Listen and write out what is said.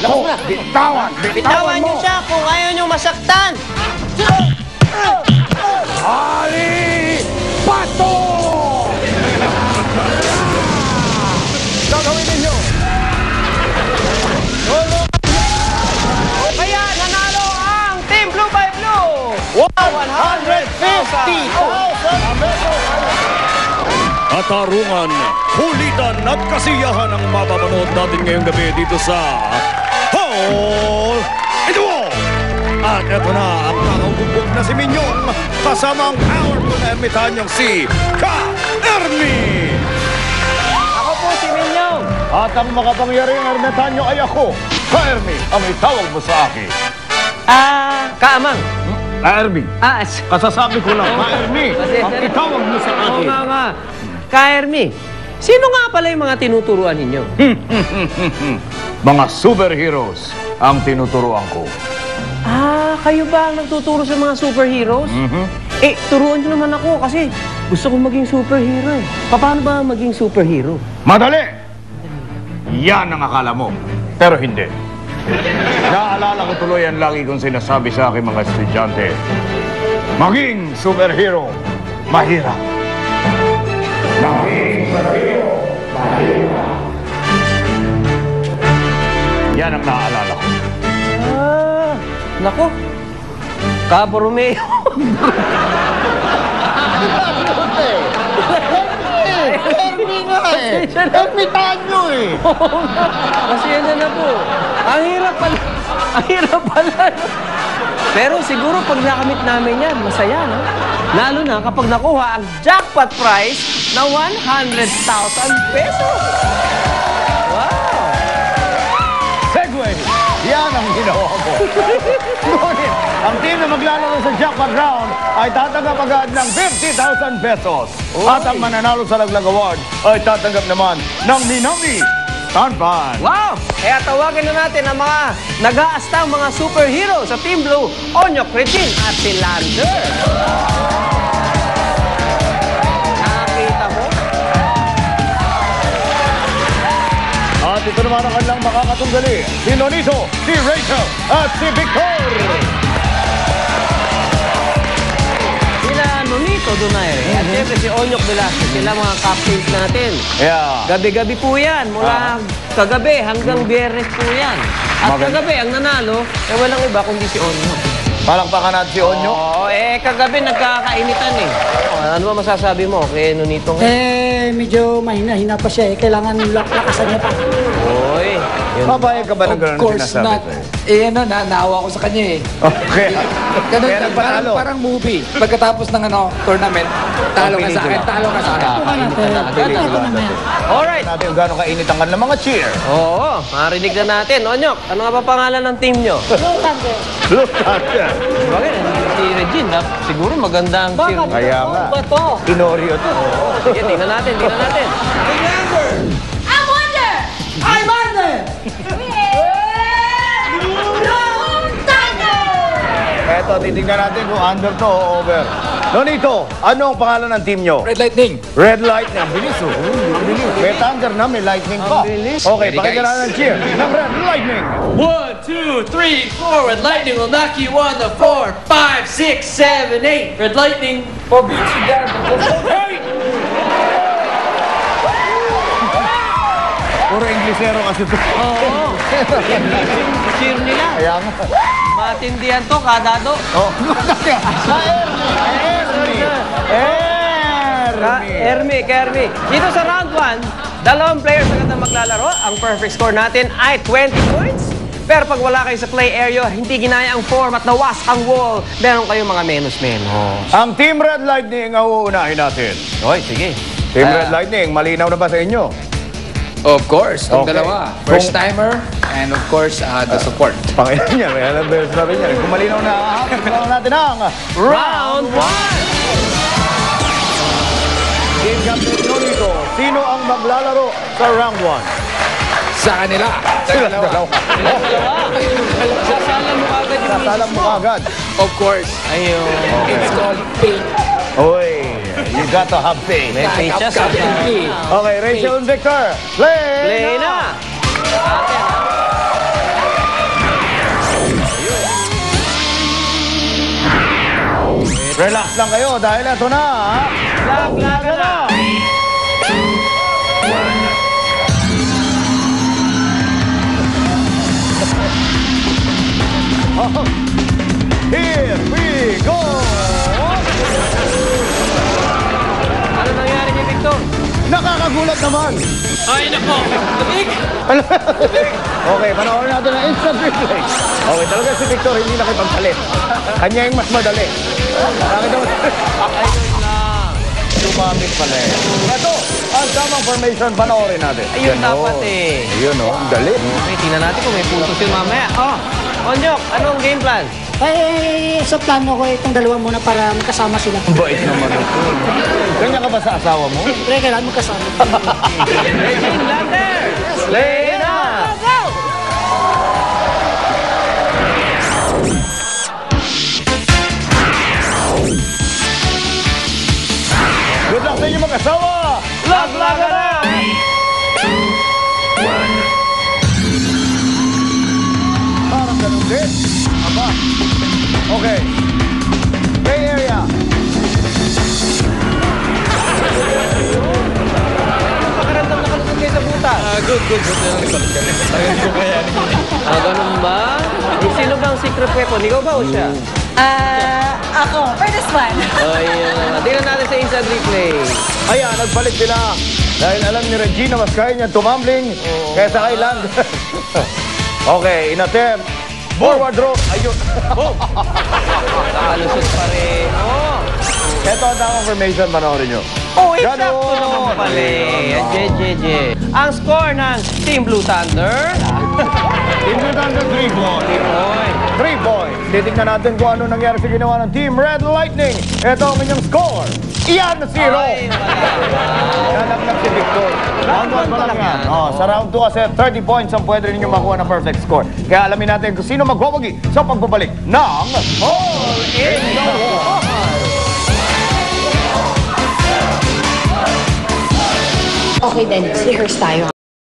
Naku, bitawan! Bitawan niyo siya kung ayaw niyo masaktan. Ali! Pato! Gagawin ninyo! Kaya nanalo ang Team Blue by Blue. 150,000 pesos! Katarungan, kulitan at kasiyahan ang mapapanood natin ngayong gabi dito sa Hall Ito! At eto na ang nakaubugbog na si Minyong kasama ang powerful na ermitanyong si Ka-Ermi! Ako po si Minyong. At ang makapangyarihang ermitanyo ay ako, Ka-Ermi, ang itawag mo sa akin. Kaamang. Ka-Ermi, Ah, kasasabi ko lang, Ka-Ermi, ang itawag mo sa Oo akin. nga. Ka-Ermi, sino nga pala yung mga tinuturuan ninyo? Mga superheroes ang tinuturuan ko. Kayo ba ang nagtuturo sa mga superheroes? Turuan nyo naman ako kasi gusto kong maging superhero eh. Paano ba maging superhero? Madali! Yan ang akala mo. Pero hindi. Naalala ko tuloy ang lagi kong sinasabi sa aking mga estudyante. Maging superhero, mahirap. Maging superhero, mahirap. Yan ang naalala ko. Nako. Cabo Romeo. Ermi nga eh! Ermitanyo eh! Pasensya na po. Ang hirap pala. Ang hirap pala. Pero siguro pag nakamit namin yan, masaya, no? Lalo na kapag nakuha ang jackpot prize na 100,000 pesos. Wow! Segway! Yan ang ginawa mo. Ngunit, ang team na maglalaro sa jackpot round ay tatanggap agad ng 50,000 pesos. At ang mananalo sa Laglag Award ay tatanggap naman ng Minami Tanpan. Wow! Kaya tawagin na natin ang mga nag-aastang mga superhero sa Team Blue, Onyok, Regine at si Lander. Nakakita mo? At ito naman ang kanilang makakatunggali. Si Nonito, si Rachel, at si Victor. Sila Nonito Donaire at siyempre si Onyok Velasquez. Sila mga captains natin. Yeah. Gabi-gabi po yan. Mula kagabi hanggang biyernes po yan. At kagabi, ang nanalo, walang iba kundi si Onyok. Palakpakan natin si Onyo. Oo, kagabi nagkakainitan eh. Ano ba masasabi mo kay Nonito? Medyo mahina-hina pa siya eh. Kailangan lakasan niya pa. Oy. Yun. Papayag ka ba ng gano'n Of course sinasabi not. sa'yo? Naawa ko sa kanya eh. Okay. Ganun, Kaya nagpanalo. parang movie. Pagkatapos ng tournament, talo ka sa akin, talo ka sa akin. Alright. Natin kung gano'ng kainit ang kanilang mga cheer. Oo, marinig na natin. Onyok, ano nga ba pangalan ng team nyo? Look at that. Bakit? Si Regine, siguro magandang cheer. Kaya nga. to? Tinorio to. Sige, tingnan natin, tingnan natin. I'm Wonder! I'm Arne! Eto, titignan natin kung under to o over. Nonito, ano ang pangalan ng team nyo? Red Lightning. Red Lightning. Ang bilis, oh. Ang bilis. May thunder na, may lightning pa. Ang bilis. Okay, Ready, pakinggan guys? natin ang cheer ng Red Lightning. 1, 2, 3, 4. Red Lightning will knock you on the floor. 5, 6, 7, 8. Red Lightning. Puro Inglesero kasi to. Oo. Cheer nila. Kaya nga. Matindihan to, kadado. Oh. Ermi. Ermi. Dito sa round 1, dalawang players agad na maglalaro. Ang perfect score natin ay 20 points. Pero pag wala kayo sa play area, hindi ginaya ang form at nawas ang wall, meron kayong mga menos-menos. Ang Team Red Lightning ang uunahin natin. Oy, sige. Team Red Lightning, malinaw na ba sa inyo? Of course, yung Okay. dalawa. First timer, and of course, the support. Panginoon niya, may alam ba yung sabi niya. Kung malinaw na, kailangan natin ang Round 1! Team Captain Nonito. Sino ang maglalaro sa round 1? Sa kanila. Sila dalawa. Sasala mo agad yung Sasalam mo agad. Of course, Ayun. it's called paint. Oy, you got to have faith. May features. Paint. Okay, Rachel and Victor, play! Play na! Relax lang kayo dahil ito na. Laglagan na. Here we go! Ano nangyari kay Victor? Nakakagulat naman. Ay, nako. Lamig. Okay, panoorin natin ang instant replay. Okay, talaga si Victor hindi nakipagpalit. Kanya yung mas madali. Nakita mo? Ayun lang. Tumamit pala eh. Ito, ang tamang formation, panoorin natin. Ayun Yan, dapat oh. eh. Ayun o, ang dali. Okay, tingnan natin kung may puntos yun mamaya. Oh, Onjok, anong game plan? Sa plano ko itong dalawa muna para magkasama sila. Ang bait naman ito. Ganyan ka ba sa asawa mo? Siyempre, kailangan magkasama. Regine Lander! Play na! Good luck sa inyo mag-asawa! Laglagan na! Parang ganun din. Aba. Okay. Bay area. Pakaramdam na kalusot kayo sa butas. Good. Buti na nagsalit ka na. Sayang ko kaya. Ganun ba? Sino ba ang secret weapon? Ikaw ba o siya? Ako, for this one. Ayun naman. Tingnan natin sa inside replay. Ayan, nagbalik sila. Dahil alam ni Regina, mas kaya niya tumambling kaysa kay Land. Okay, in-attempt. Forward row. Ayun. Nakalusot pa rin. Oh! Ito ang tamang formation, panoorin nyo. Oh, Ganun. eksakto naman pala eh. JJJ. Ang score ng Team Blue Thunder. Team Red Thunder, 3 points. 3 points. Titignan natin kung ano nangyari sa ginawa ng Team Red Lightning. Ito ang inyong score. Iyan na 0. Ay, wala. Nalaglag si Victor. Round 1 pa lang yan. Oh, sa round 2 kasi 30 points ang pwede ninyo makuha ng perfect score. Kaya alamin natin kung sino magwawagi sa pagbabalik ng Hole in the Wall. Okay then, rehearse tayo.